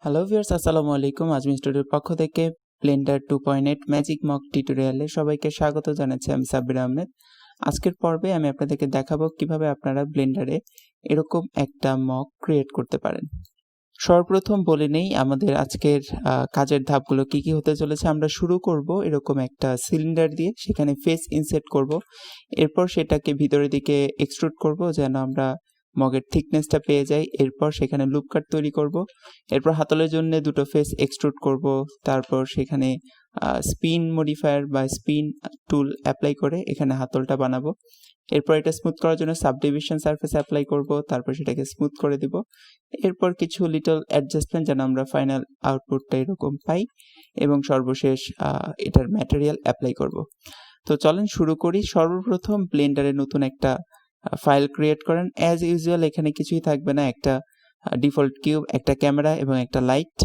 Hello viewers, আসসালামু আলাইকুম। আজমি স্টুডিওর পক্ষ থেকে ব্লেন্ডার 2.8 ম্যাজিক মক টিউটোরিয়ালে সবাইকে স্বাগত জানাচ্ছি। আমি সাব্বির আহমেদ। আজকের পর্বে আমি আপনাদেরকে দেখাবো কিভাবে আপনারা ব্লেন্ডারে এরকম একটা মক ক্রিয়েট করতে পারেন। সর্বপ্রথম বলে নেই আমাদের আজকের কাজের ধাপগুলো কি কি হতে চলেছে। আমরা শুরু করব এরকম একটা সিলিন্ডার দিয়ে, সেখানে ফেস ইনসেট করব। এরপর সেটাকে ভিতরের দিকে এক্সট্রুড করব যেন আমরা মগের থিকনেসটা পেয়ে যাই। এরপর সেখানে লুপ কাট তৈরি করব। এরপর হাতলের জন্য দুটো ফেস এক্সট্রুড করব। তারপর সেখানে স্পিন মডিফায়ার বা স্পিন টুল অ্যাপ্লাই করে এখানে হাতলটা বানাবো। এরপর এটা স্মুথ করার জন্য সাবডিভিশন সারফেস অ্যাপ্লাই করব। তারপর সেটাকে স্মুথ করে দিব। এরপর কিছু লিটল অ্যাডজাস্টমেন্ট যেন আমরা ফাইনাল আউটপুটটা এরকম পাই, এবং সর্বশেষ এটার ম্যাটেরিয়াল অ্যাপ্লাই করব। তো চলেন শুরু করি। সর্বপ্রথম ব্লেন্ডারে নতুন একটা ফাইল ক্রিয়েট করেন। অ্যাজ ইউজুয়াল এখানে কিছুই থাকবে না, একটা ডিফল্ট কিউব, একটা ক্যামেরা এবং একটা লাইট।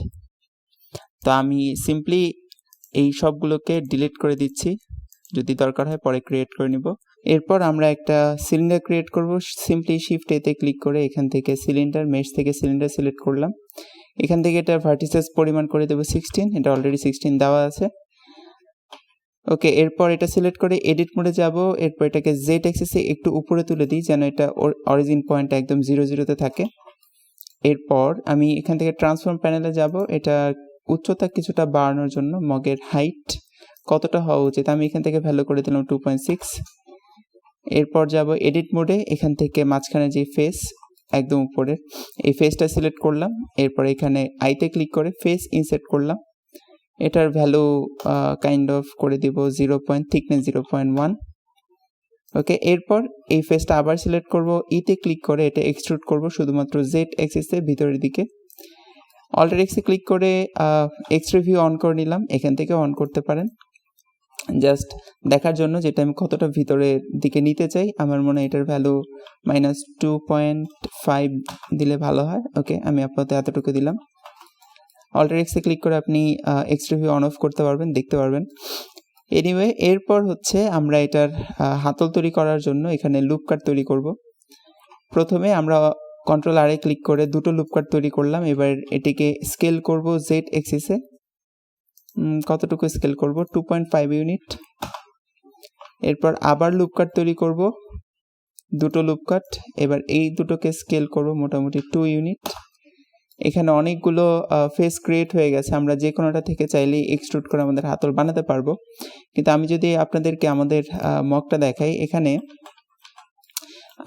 তো আমি সিম্পলি এই সবগুলোকে ডিলিট করে দিচ্ছি, যদি দরকার হয় পরে ক্রিয়েট করে নিব। এরপর আমরা একটা সিলিন্ডার ক্রিয়েট করব। সিম্পলি শিফট এতে ক্লিক করে এখান থেকে সিলিন্ডার, মেশ থেকে সিলিন্ডার সিলেক্ট করলাম। এখান থেকে এটার ভার্টিসেস পরিমাণ করে দেবো 16, এটা অলরেডি 16 দেওয়া আছে। ওকে, এরপর এটা সিলেক্ট করে এডিট মোডে যাব। এরপর এটাকে জেড অ্যাক্সিসে একটু উপরে তুলে দিই যেন এটা অরিজিন পয়েন্টটা একদম 0 থাকে। এরপর আমি এখান থেকে ট্রান্সফর্ম প্যানেলে যাব। এটা উচ্চতা কিছুটা বাড়ানোর জন্য মগের হাইট কতটা হওয়া উচিত আমি এখান থেকে ভ্যালু করে দিলাম 2.6। এরপর যাব এডিট মোডে, এখান থেকে মাঝখানে যে ফেস একদম উপরের এই ফেসটা সিলেক্ট করলাম। এরপর এখানে আইতে ক্লিক করে ফেস ইনসেট করলাম। এটার ভ্যালু কাইন্ড অফ করে দিব 0. থিকনেস 0.1। ওকে, এরপর এই ফেসটা আবার সিলেক্ট করব, ইতে ক্লিক করে এটা এক্সট্রুড করব শুধুমাত্র জেড অ্যাক্সিসে ভিতরের দিকে। অল্টার এক্সে ক্লিক করে এক্সট্রা ভিউ অন করে নিলাম। এখান থেকে অন করতে পারেন জাস্ট দেখার জন্য যেটা আমি কতটা ভিতরের দিকে নিতে চাই। আমার মনে হয় এটার ভ্যালু -2.5 দিলে ভালো হয়। ওকে, আমি আপাতত এতটুকু দিলাম। অল্টার এক্সে ক্লিক করে আপনি এক্সট্রা ভিউ অন অফ করতে পারবেন, দেখতে পারবেন। এনিওয়ে, এরপর হচ্ছে আমরা এটার হাতল তৈরি করার জন্য এখানে লুপ কাট তৈরি করব। প্রথমে আমরা কন্ট্রোল আর এ ক্লিক করে দুটো লুপ কাট তৈরি করলাম। এবার এটিকে স্কেল করব জেড এক্সিসে। কতটুকু স্কেল করব? 2.5 ইউনিট। এরপর আবার লুপ কাট তৈরি করব, দুটো লুপ কাট। এবার এই দুটোকে স্কেল করব মোটামুটি 2 ইউনিট। এখানে অনেকগুলো ফেস ক্রিয়েট হয়ে গেছে, আমরা যে কোনোটা থেকে চাইলেই এক্সট্রুড করে আমাদের হাতল বানাতে পারবো। কিন্তু আমি যদি আপনাদেরকে আমাদের মকটা দেখাই, এখানে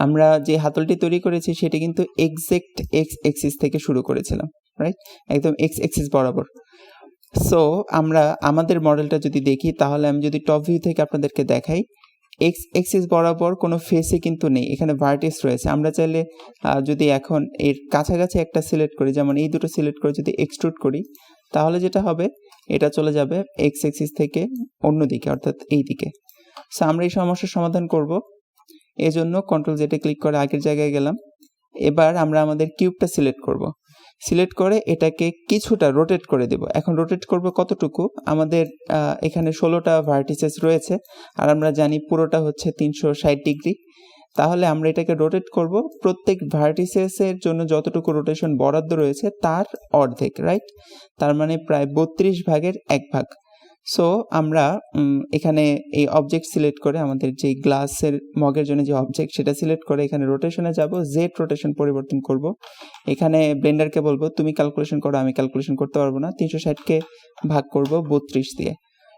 আমরা যে হাতলটি তৈরি করেছি সেটি কিন্তু এক্সাক্ট এক্স এক্সিস থেকে শুরু করেছিলাম, রাইট? একদম এক্স এক্সিস বরাবর। সো আমরা আমাদের মডেলটা যদি দেখি, তাহলে আমি যদি টপ ভিউ থেকে আপনাদেরকে দেখাই, এক্স এক্সিস বরাবর কোনো ফেসে কিন্তু নেই, এখানে ভার্টেক্স রয়েছে। আমরা চাইলে যদি এখন এর কাছাকাছি একটা সিলেক্ট করি, যেমন এই দুটো সিলেক্ট করে যদি এক্সট্রুড করি, তাহলে যেটা হবে এটা চলে যাবে এক্স এক্সিস থেকে অন্যদিকে, অর্থাৎ এই দিকে। সো আমরা এই সমস্যার সমাধান করব। এজন্য কন্ট্রোল জেডে ক্লিক করে আগের জায়গায় গেলাম। এবার আমরা আমাদের কিউবটা সিলেক্ট করব। সিলেক্ট করে এটাকে কিছুটা রোটেট করে দেব। এখন রোটেট করব কতটুকু? আমাদের এখানে 16টা ভার্টিসেস রয়েছে, আর আমরা জানি পুরোটা হচ্ছে 360 ডিগ্রি। তাহলে আমরা এটাকে রোটেট করব প্রত্যেক ভার্টিসেসের জন্য যতটুকু রোটেশন বরাদ্দ রয়েছে তার অর্ধেক, রাইট? তার মানে প্রায় 32 ভাগের 1 ভাগ। সো আমরা এখানে এই অবজেক্ট সিলেক্ট করে আমাদের যে গ্লাসের মগের জন্য যে অবজেক্ট সেটা সিলেক্ট করে এখানে রোটেশনে যাব, জেড রোটেশন পরিবর্তন করব। এখানে ব্লেন্ডারকে বলবো তুমি ক্যালকুলেশন করো, আমি ক্যালকুলেশন করতে পারবো না। 360কে ভাগ করব 32 দিয়ে,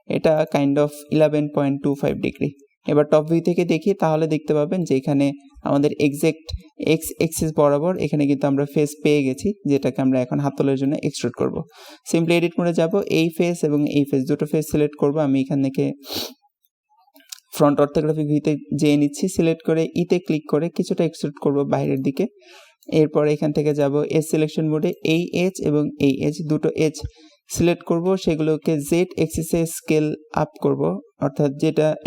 এটা কাইন্ড অফ 11.25 ডিগ্রি। এবার টপ ভিউ থেকে দেখি, তাহলে দেখতে পাবেন যে এখানে আমাদের এক্সাক্ট এক্স এক্সিস বরাবর এখানে কিন্তু আমরা ফেস পেয়ে গেছি, যেটাকে আমরা এখন হাতলের জন্য এক্সট্রুড করব। সিম্পলি এডিট মোডে যাব, এই ফেস এবং এই ফেস দুটো ফেস সিলেক্ট করব। আমি এখান থেকে ফ্রন্ট অর্থোগ্রাফিক ভিউতে যেয়ে নিচ্ছি, সিলেক্ট করে ইতে ক্লিক করে কিছুটা এক্সট্রুড করব বাইরের দিকে। এরপর এখান থেকে যাব এজ সিলেকশন মোডে, এই এজ এবং এই এজ দুটো এজ সিলেক্ট করব, সেগুলোকে জেড এক্সিসে স্কেল আপ করব, অর্থাৎ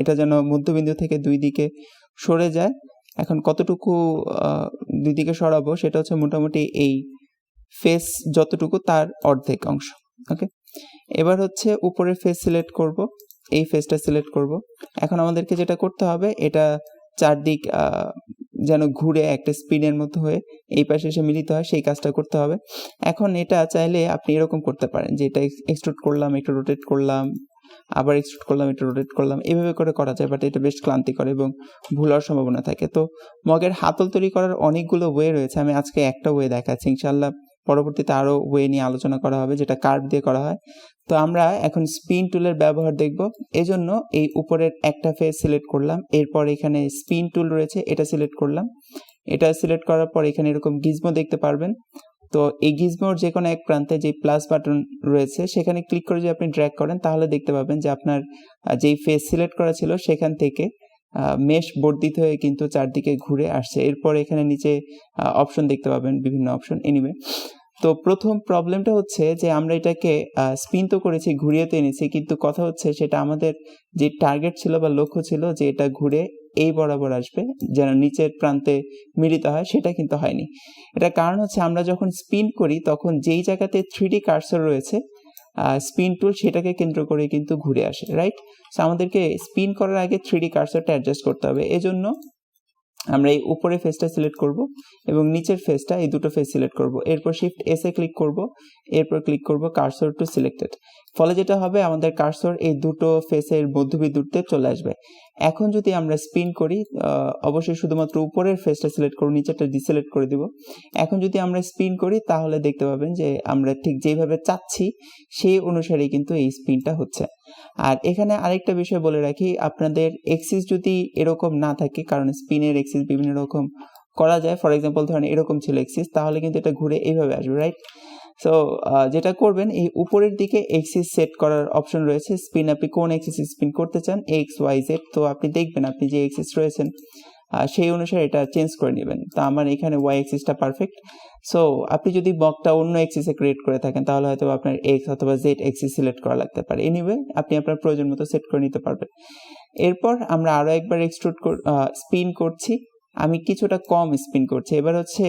এটা যেন মধ্যবিন্দু থেকে দুই দিকে সরে যায়। এখন কতটুকু দুই দিকে সরাবো সেটা হচ্ছে মোটামুটি এই ফেস যতটুকু তার অর্ধেক অংশ। ওকে, এবার হচ্ছে উপরের ফেস সিলেক্ট করব, এই ফেসটা সিলেক্ট করব। এখন আমাদেরকে যেটা করতে হবে, এটা চারদিক যেন ঘুরে একটা স্পিনের মতো হয়ে এই পাশে এসে মিলিত হয়, সেই কাজটা করতে হবে। এখন এটা চাইলে আপনি এরকম করতে পারেন যে এটা এক্সট্রুড করলাম, একটু রোটেট করলাম, আবার এক্সট্রুড করলাম, একটু রোটেট করলাম, এভাবে করে করা যায়, বাট এটা বেশ ক্লান্তিকর এবং ভুল হওয়ার সম্ভাবনা থাকে। তো মগের হাতল তৈরি করার অনেকগুলো ওয়ে রয়েছে, আমি আজকে একটা ওয়ে দেখাচ্ছি, ইনশাআল্লাহ পরবর্তীতে আরও ওয়ে নিয়ে আলোচনা করা হবে যেটা কার্ভ দিয়ে করা হয়। তো আমরা এখন স্পিন টুলের ব্যবহার দেখব। এজন্য এই উপরের একটা ফেস সিলেক্ট করলাম, এরপর এখানে স্পিন টুল রয়েছে, এটা সিলেক্ট করলাম। এটা সিলেক্ট করার পর এখানে এরকম গিজমো দেখতে পারবেন। তো এই গিজমোর যে কোনো এক প্রান্তে যে প্লাস বাটন রয়েছে সেখানে ক্লিক করে যদি আপনি ড্র্যাগ করেন তাহলে দেখতে পাবেন যে আপনার যেই ফেস সিলেক্ট করা ছিল সেখান থেকে মেশ বর্ধিত হয়ে কিন্তু চারদিকে ঘুরে আসছে। এরপর এখানে নিচে অপশন দেখতে পাবেন, বিভিন্ন অপশন। এনিওয়ে, তো প্রথম প্রবলেমটা হচ্ছে যে আমরা এটাকে স্পিন তো করেছি, ঘুরিয়ে তো এনেছি, কিন্তু কথা হচ্ছে সেটা আমাদের যে টার্গেট ছিল বা লক্ষ্য ছিল যে এটা ঘুরে এই বরাবর আসবে, যেন নিচের প্রান্তে মিলিত হয়, সেটা কিন্তু হয়নি। এটা কারণ হচ্ছে আমরা যখন স্পিন করি তখন যেই জায়গাতে 3D কার্সর রয়েছে স্পিন টুল সেটাকে কেন্দ্র করে কিন্তু ঘুরে আসে, রাইট? সো আমাদেরকে স্পিন করার আগে 3D কার্সরটা অ্যাডজাস্ট করতে হবে। এজন্য আমরা এই উপরে ফেসটা সিলেক্ট করব এবং নিচের ফেসটা, এই দুটো ফেস সিলেক্ট করব। এরপর শিফট এস এ ক্লিক করব, এরপর ক্লিক করব কার্সর টু সিলেক্টেড। ফলে যেটা হবে আমাদের কার্সর এই দুটো ফেসের মধ্যবিন্দুতে চলে আসবে। এখন যদি আমরা স্পিন করি, অবশ্যই শুধুমাত্র উপরের ফেসটা সিলেক্ট করব, নিচেরটা ডিসিলেক্ট করে দিব। এখন যদি আমরা স্পিন করি তাহলে দেখতে পাবেন যে আমরা ঠিক যেভাবে চাচ্ছি সেই অনুসারেই কিন্তু এই স্পিনটা হচ্ছে। আর এখানে আরেকটা বিষয় বলে রাখি, আপনাদের এক্সিস যদি এরকম না থাকে, কারণ স্পিনের এক্সিস বিভিন্ন রকম করা যায়, ফর এক্সাম্পল ধরেন এরকম ছিল এক্সিস, তাহলে কিন্তু এটা ঘুরে এইভাবে আসবে, রাইট? সো যেটা করবেন, এই উপরের দিকে এক্সিস সেট করার অপশন রয়েছে, স্পিন আপনি কোন এক্সিস স্পিন করতে চান, এক্স ওয়াই জেড। তো আপনি দেখবেন আপনি যে এক্সিস রয়েছেন সেই অনুসারে এটা চেঞ্জ করে নেবেন। তো আমার এখানে ওয়াই এক্সিসটা পারফেক্ট। সো আপনি যদি বকটা অন্য এক্সিসে ক্রিয়েট করে থাকেন তাহলে হয়তো আপনার এক্স অথবা জেড এক্সিস সিলেক্ট করা লাগতে পারে। এনিওয়ে, আপনি আপনার প্রয়োজন মতো সেট করে নিতে পারবেন। এরপর আমরা আরও একবার এক্সট্রুড স্পিন করছি, আমি কিছুটা কম স্পিন করছি। এবার হচ্ছে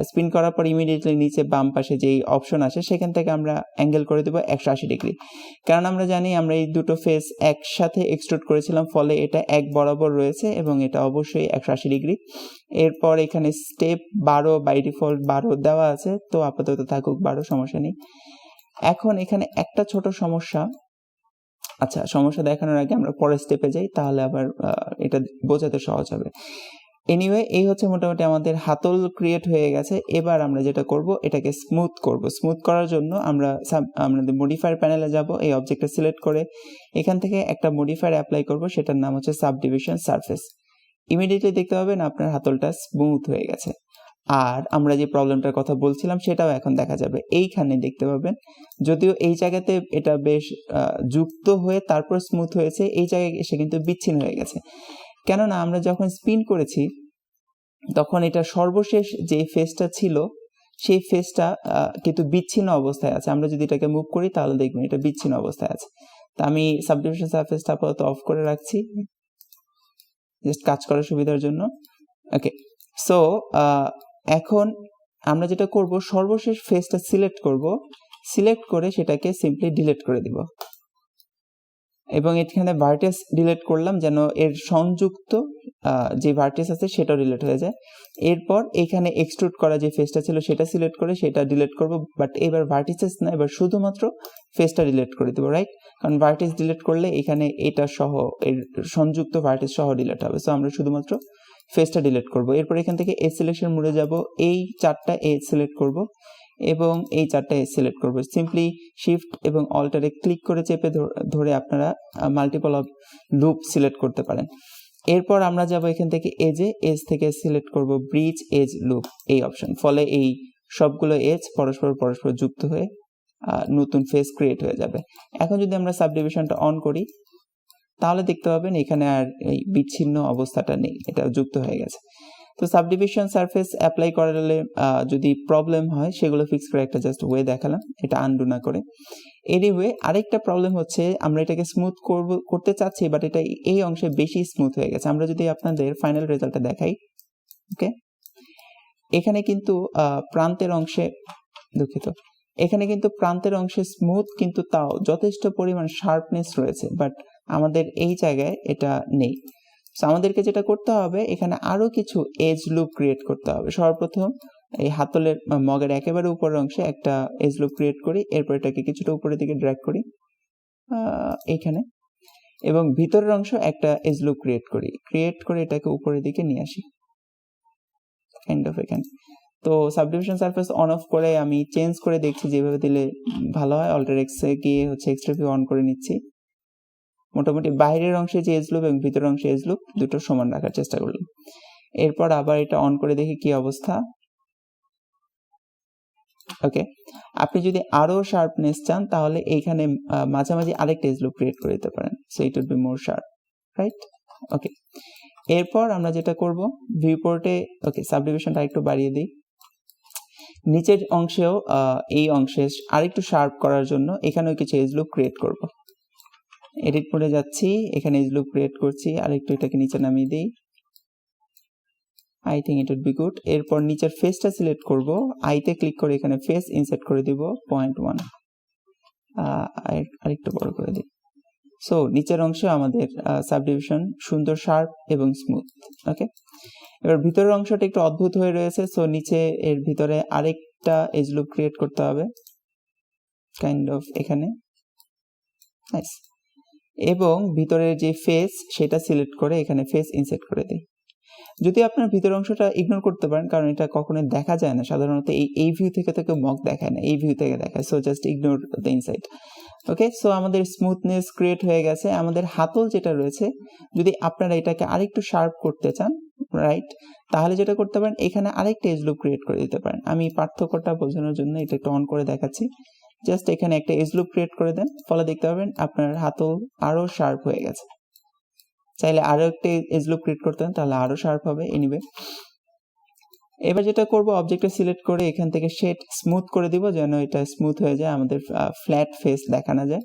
স্পিন করার পর ইমিডিয়েটলি নিচে বাম পাশে যেই অপশন আসে সেখান থেকে আমরা অ্যাঙ্গেল করে দেবো 180 ডিগ্রি, কারণ আমরা জানি আমরা এই দুটো ফেস একসাথে এক্সট্রুড করেছিলাম, ফলে এটা এক বরাবর রয়েছে এবং এটা অবশ্যই 180 ডিগ্রি। এরপর এখানে স্টেপ 12 বাই ডিফল্ট 12 দেওয়া আছে, তো আপাতত থাকুক 12, সমস্যা নেই। এখন এখানে একটা ছোট সমস্যা, আচ্ছা সমস্যা দেখানোর আগে আমরা পরের স্টেপে যাই, তাহলে আবার এটা বোঝাতে সহজ হবে। এনিওয়ে, এই হচ্ছে মোটামুটি আমাদের হাতল ক্রিয়েট হয়ে গেছে। এবার আমরা যেটা করব, এটাকে স্মুথ করব। স্মুথ করার জন্য আমরা আমাদের মডিফায়ার প্যানেলে যাব, এই অবজেক্টটা সিলেক্ট করে এখান থেকে একটা মডিফায়ার অ্যাপ্লাই করব, সেটার নাম হচ্ছে সাবডিভিশন সারফেস। ইমিডিয়েটলি দেখতে পাবেন আপনার হাতলটা স্মুথ হয়ে গেছে। আর আমরা যে প্রবলেমটার কথা বলছিলাম সেটাও এখন দেখা যাবে, এইখানে দেখতে পাবেন। যদিও এই জায়গাতে এটা বেশ যুক্ত হয়ে তারপর স্মুথ হয়েছে, এই জায়গায় এসে কিন্তু বিচ্ছিন্ন হয়ে গেছে, কেননা আমরা যখন স্পিন করেছি তখন এটা সর্বশেষ যে ফেসটা ছিল সেই ফেসটা কিন্তু বিচ্ছিন্ন অবস্থায় আছে। আমরা যদি এটাকে মুভ করি তাহলে দেখবেন এটা বিচ্ছিন্ন অবস্থায় আছে। তো আমি সাবডিভিশন সারফেসটা আপাতত অফ করে রাখছি, জাস্ট কাজ করার সুবিধার জন্য। ওকে, সো এখন আমরা যেটা করব, সর্বশেষ ফেসটা সিলেক্ট করব, সিলেক্ট করে সেটাকে সিম্পলি ডিলিট করে দিব এবং এখানে ভার্টেক্স ডিলিট করলাম যেন এর সংযুক্ত যে ভার্টেক্স আছে সেটাও ডিলিট হয়ে যায়। এরপর এখানে এক্সট্রুড করা যে ফেসটা ছিল সেটা সিলেক্ট করে সেটা ডিলিট করব, বাট এবার ভার্টিসেস না, এবার শুধুমাত্র ফেসটা ডিলিট করে দেবো, রাইট? কারণ ভার্টেক্স ডিলিট করলে এখানে এটা সহ এর সংযুক্ত ভার্টেক্স সহ ডিলিট হবে, সো আমরা শুধুমাত্র ফেসটা ডিলিট করব। এরপর এখান থেকে এজ সিলেকশন মোডে যাব, এই চারটা এজ সিলেক্ট করব এবং এই চারটা এজ সিলেক্ট করব। সিম্পলি শিফট এবং অল্টারে ক্লিক করে চেপে ধরে আপনারা মাল্টিপল অফ লুপ সিলেক্ট করতে পারেন। এরপর আমরা যাব এখান থেকে এজে, এজ থেকে সিলেক্ট করব ব্রিজ এজ লুপ এই অপশন, ফলে এই সবগুলো এজ পরস্পর যুক্ত হয়ে নতুন ফেস ক্রিয়েট হয়ে যাবে। এখন যদি আমরা সাবডিভিশনটা অন করি তাহলে দেখতে পাবেন এখানে আর এই বিচ্ছিন্ন অবস্থাটা নেই, এটা যুক্ত হয়ে গেছে। তো সাবডিভিশন সারফেস অ্যাপ্লাই করালে যদি প্রবলেম হয় সেগুলো ফিক্স করে একটা জাস্ট ওয়ে দেখালাম, এটা আনডু না করে। এনিওয়ে, আরেকটা প্রবলেম হচ্ছে আমরা এটাকে স্মুথ করতে চাচ্ছি, বাট এটা এই অংশে বেশি স্মুথ হয়ে গেছে। আমরা যদি আপনাদের ফাইনাল রেজাল্টটা দেখাই, ওকে, এখানে কিন্তু প্রান্তের অংশে, দুঃখিত, এখানে কিন্তু প্রান্তের অংশে স্মুথ, কিন্তু তাও যথেষ্ট পরিমাণ শার্পনেস রয়েছে, বাট আমাদের এই জায়গায় এটা নেই। সো আমাদেরকে যেটা করতে হবে এখানে আরো কিছু এজ লুপ ক্রিয়েট করতে হবে। সর্বপ্রথম এই হাতলের মগের একেবারে উপরের অংশে একটা এজ লুপ ক্রিয়েট করি, এরপর এটাকে কিছুটা উপরের দিকে ড্র্যাগ করি এইখানে, এবং ভিতরের অংশ একটা এজ লুপ ক্রিয়েট করে এটাকে উপরের দিকে নিয়ে আসি কাইন্ড অফ এখানে। তো সাবডিভিশন সারফেস অন অফ করে আমি চেঞ্জ করে দেখছি যেভাবে দিলে ভালো হয়। অল্টার এক্সে গিয়ে হচ্ছে এক্সট্রা ভিউ অন করে নিচ্ছি। মোটামুটি বাইরের অংশে যে এজ লুপ এবং ভিতরের অংশে এজ লুপ দুটো সমান রাখার চেষ্টা করলাম। এরপর আবার এটা অন করে দেখি কি অবস্থা। ওকে, আপনি যদি আরো শার্পনেস চান তাহলে এইখানে মাঝামাঝি আরেকটা এজ লুপ ক্রিয়েট করে দিতে পারেন, so it would be more sharp, right? Okay, এরপর আমরা যেটা করব ভিউপোর্টে, ওকে সাবডিভিশনটা একটু বাড়িয়ে দিই। নিচের অংশেও এই অংশে আরেকটু শার্প করার জন্য এখানেও কিছু এজ লুপ ক্রিয়েট করব। এডিট মোডে যাচ্ছি, এখানে এজ লুপ ক্রিয়েট করছি, আরেকটু এটাকে নিচে নামিয়ে দিই। I think it would be good. এরপর নিচের ফেসটা সিলেক্ট করব, আইতে ক্লিক করে এখানে ফেস ইনসার্ট করে দিব 0.1, আরেকটু বড় করে দিই। সো নিচের অংশে আমাদের সাবডিভিশন সুন্দর শার্প এবং স্মুথ। ওকে, এবার ভিতরের অংশটা একটু অদ্ভুত হয়ে রয়েছে, সো নিচে এর ভিতরে আরেকটা এজ লুপ ক্রিয়েট করতে হবে কাইন্ড অফ এখানে, নাইস। এবং ভিতরের যে ফেস সেটা সিলেক্ট করে এখানে ফেস ইনসার্ট করে দিই। যদি আপনার ভিতরের অংশটা ইগনোর করতে পারেন, কারণ এটা কখনোই দেখা যায় না সাধারণত, এই ভিউ থেকে তো কেউ মক দেখায় না, এই ভিউ থেকে দেখায়, so just ignore the inside. Okay, so আমাদের স্মুথনেস ক্রিয়েট হয়ে গেছে। আমাদের হাতল যেটা রয়েছে, যদি আপনারা এটাকে আরেকটু শার্প করতে চান, রাইট, তাহলে যেটা করতে পারেন এখানে আরেকটা এজ লুপ ক্রিয়েট করে দিতে পারেন। আমি পার্থক্যটা বোঝানোর জন্য এটা একটু অন করে দেখাচ্ছি। জাস্ট এখানে একটা এজ লুপ ক্রিয়েট করে দেন, ফলে দেখতে পাবেন আপনার হাতল আরো শার্প হয়ে গেছে। চাইলে আরো একটা এজ লুপ ক্রিয়েট করতে পারেন, তাহলে আরো শার্প হবে। এনিওয়ে, এবার যেটা করব অবজেক্টটা সিলেক্ট করে এখান থেকে শেড স্মুথ করে দিব, যেন এটা স্মুথ হয়ে যায়, আমাদের ফ্ল্যাট ফেস দেখানো যায়।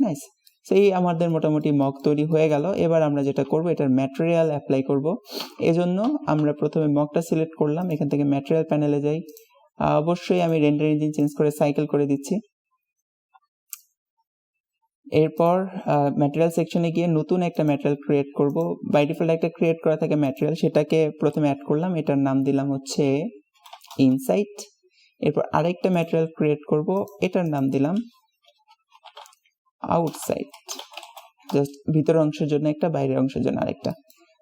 নাইস, সেই আমাদের মোটামুটি মক তৈরি হয়ে গেল। এবার আমরা যেটা করব এটার ম্যাটেরিয়াল অ্যাপ্লাই করব। এজন্য আমরা প্রথমে মকটা সিলেক্ট করলাম, এখান থেকে ম্যাটেরিয়াল প্যানেলে যাই। অবশ্যই আমি রেন্ডার ইঞ্জিন চেঞ্জ করে সাইকেল করে দিচ্ছি। এরপর ম্যাটেরিয়াল সেকশনে গিয়ে নতুন একটা ম্যাটেরিয়াল ক্রিয়েট করব। বাই ডিফল্ট একটা ক্রিয়েট করা থাকে ম্যাটেরিয়াল, সেটাকে প্রথমে অ্যাড করলাম, এটার নাম দিলাম হচ্ছে ইনসাইট। এরপর আরেকটা ম্যাটেরিয়াল ক্রিয়েট করব, এটার নাম দিলাম আউটসাইড। জাস্ট ভিতরের অংশের জন্য একটা, বাইরের অংশের জন্য আরেকটা।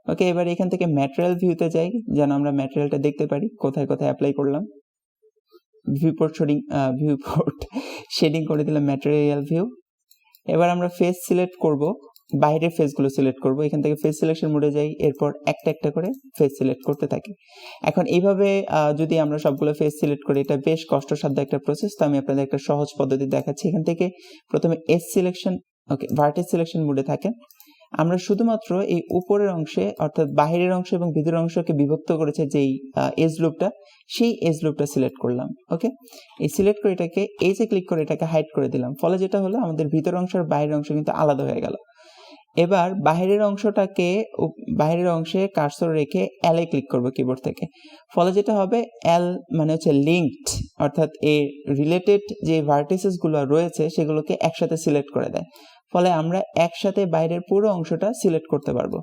ওকে, এবার এখান থেকে ম্যাটেরিয়াল ভিউতে যাই, যেন আমরা ম্যাটেরিয়ালটা দেখতে পারি কোথায় কোথায় অ্যাপ্লাই করলাম। ভিউপোর্ট শেডিং করে দিলাম ম্যাটেরিয়াল ভিউ। এবার আমরা ফেস সিলেক্ট করব, বাইরের ফেসগুলো সিলেক্ট করব। এখান থেকে ফেস সিলেকশন মোডে যাই, এরপর একটা একটা করে ফেস সিলেক্ট করতে থাকি। এখন এইভাবে যদি আমরা সবগুলো ফেস সিলেক্ট করি, এটা বেশ কষ্টসাধ্য একটা প্রসেস, তো আমি আপনাদের একটা সহজ পদ্ধতি দেখাচ্ছি। এখান থেকে প্রথমে এস সিলেকশন, ওকে, ভার্টেক্স সিলেকশন মোডে থাকেন। আমরা শুধুমাত্র এই উপরের অংশে, অর্থাৎ বাহিরের অংশ এবং ভিতরের অংশকে বিভক্ত করেছে যেই এজ লুপটা, সেই এজ লুপটা সিলেক্ট করলাম। ওকে, এই সিলেক্ট করে এটাকে এই যে ক্লিক করে এটাকে হাইড করে দিলাম, ফলে যেটা হলো আমাদের ভিতরের অংশ আর বাইরের অংশ কিন্তু আলাদা হয়ে গেল। এবার বাহিরের অংশে কার্সর রেখে এল এ ক্লিক করব কিবোর্ড থেকে, ফলে যেটা হবে এল মানে হচ্ছে লিঙ্কড, অর্থাৎ এর রিলেটেড যে ভার্টিসেস গুলো রয়েছে সেগুলোকে একসাথে সিলেক্ট করে দেয়, ফলে আমরা একসাথে বাইরের পুরো অংশটা সিলেক্ট করতে পারবো।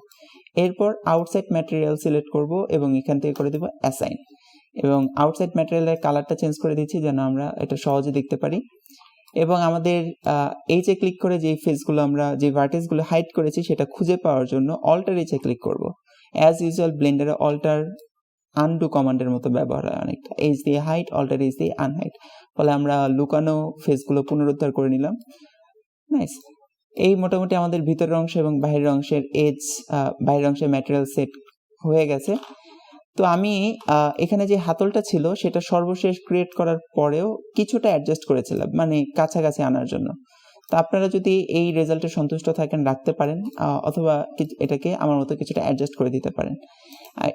এরপর আউটসাইড ম্যাটেরিয়াল সিলেক্ট করব এবং এখান থেকে করে দেব অ্যাসাইন, এবং আউটসাইড ম্যাটেরিয়ালের কালারটা চেঞ্জ করে দিচ্ছি যেন আমরা এটা সহজে দেখতে পারি। এবং আমাদের এই যে ক্লিক করে যে ফেসগুলো আমরা যে ভার্টেক্সগুলো হাইড করেছি সেটা খুঁজে পাওয়ার জন্য অল্টার এইচে ক্লিক করব। অ্যাজ ইউজুয়াল ব্লেন্ডারে অল্টার আনডু কমান্ডের মতো ব্যবহার হয় অনেকটা, এইচ দিয়ে হাইড, অল্টার এইচ দিয়ে আনহাইড, ফলে আমরা লুকানো ফেসগুলো পুনরুদ্ধার করে নিলাম। নাইস, এই মোটামুটি আমাদের ভিতরের অংশ এবং বাইরের অংশের এজ, বাইরের অংশের ম্যাটেরিয়াল সেট হয়ে গেছে। তো আমি এখানে যে হাতলটা ছিল সেটা সর্বশেষ ক্রিয়েট করার পরেও কিছুটা অ্যাডজাস্ট করেছিলাম, মানে কাছাকাছি আনার জন্য। তো আপনারা যদি এই রেজাল্টে সন্তুষ্ট থাকেন রাখতে পারেন, অথবা এটাকে আমার মতো কিছুটা অ্যাডজাস্ট করে দিতে পারেন।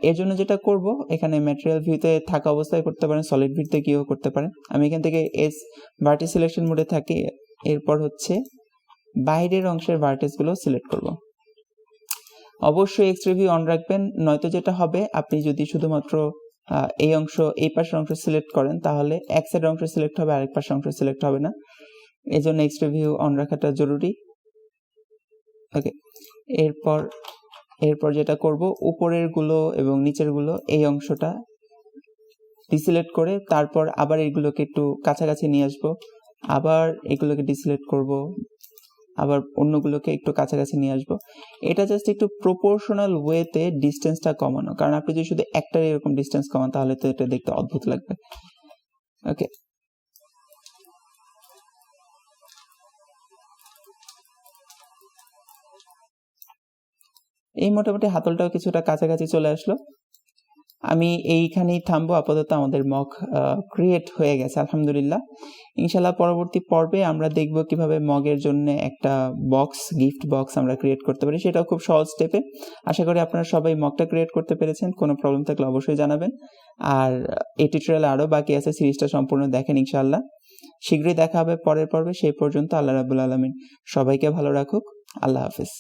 এর জন্য যেটা করব, এখানে ম্যাটেরিয়াল ভিউতে থাকা অবস্থায় করতে পারেন, সলিড ভিউতে গিয়েও করতে পারেন। আমি এখান থেকে এস ভার্টিস সিলেকশন মোডে থাকি, এরপর হচ্ছে বাইরের অংশের ভার্টেক্সগুলো সিলেক্ট করব। অবশ্যই এক্স রিভিউ অন রাখবেন, নয়তো যেটা হবে আপনি যদি শুধুমাত্র এই পাশের অংশ সিলেক্ট করেন তাহলে এক সাইডের অংশ সিলেক্ট হবে, আরেক পাশের অংশ সিলেক্ট হবে না। এই জন্য এক্স রিভিউ অন রাখাটা জরুরি। ওকে, এরপর এরপর যেটা করব, উপরের গুলো এবং নিচের গুলো এই অংশটা ডিসিলেক্ট করে তারপর আবার এগুলোকে একটু কাছাকাছি নিয়ে আসবো, আবার এগুলোকে ডিসিলেক্ট করব, আবার অন্যগুলোকে একটু কাছাকাছি নিয়ে আসবো। এটা জাস্ট একটু প্রপোর্শনাল ওয়েতে ডিস্টেন্সটা কমানো, কারণ আপনি যদি শুধু একটার এরকম ডিস্টেন্স কমান তাহলে তো এটা দেখতে অদ্ভুত লাগবে। ওকে, এই মোটামুটি হাতলটাও কিছুটা কাছাকাছি চলে আসলো। আমি এইখানেই থামবো আপাতত, আমাদের মক ক্রিয়েট হয়ে গেছে আলহামদুলিল্লাহ। ইনশাল্লাহ পরবর্তী পর্বে আমরা দেখব কিভাবে মগের জন্য একটা বক্স, গিফট বক্স আমরা ক্রিয়েট করতে পারি, সেটাও খুব সহজ স্টেপে। আশা করি আপনারা সবাই মকটা ক্রিয়েট করতে পেরেছেন, কোনো প্রবলেম থাকলে অবশ্যই জানাবেন। আর এই টিউটোরিয়াল আরও বাকি আছে, সিরিজটা সম্পূর্ণ দেখেন ইনশাল্লাহ। শীঘ্রই দেখা হবে পরের পর্বে, সেই পর্যন্ত আল্লাহ রাব্বুল আলামিন সবাইকে ভালো রাখুক। আল্লাহ হাফেজ।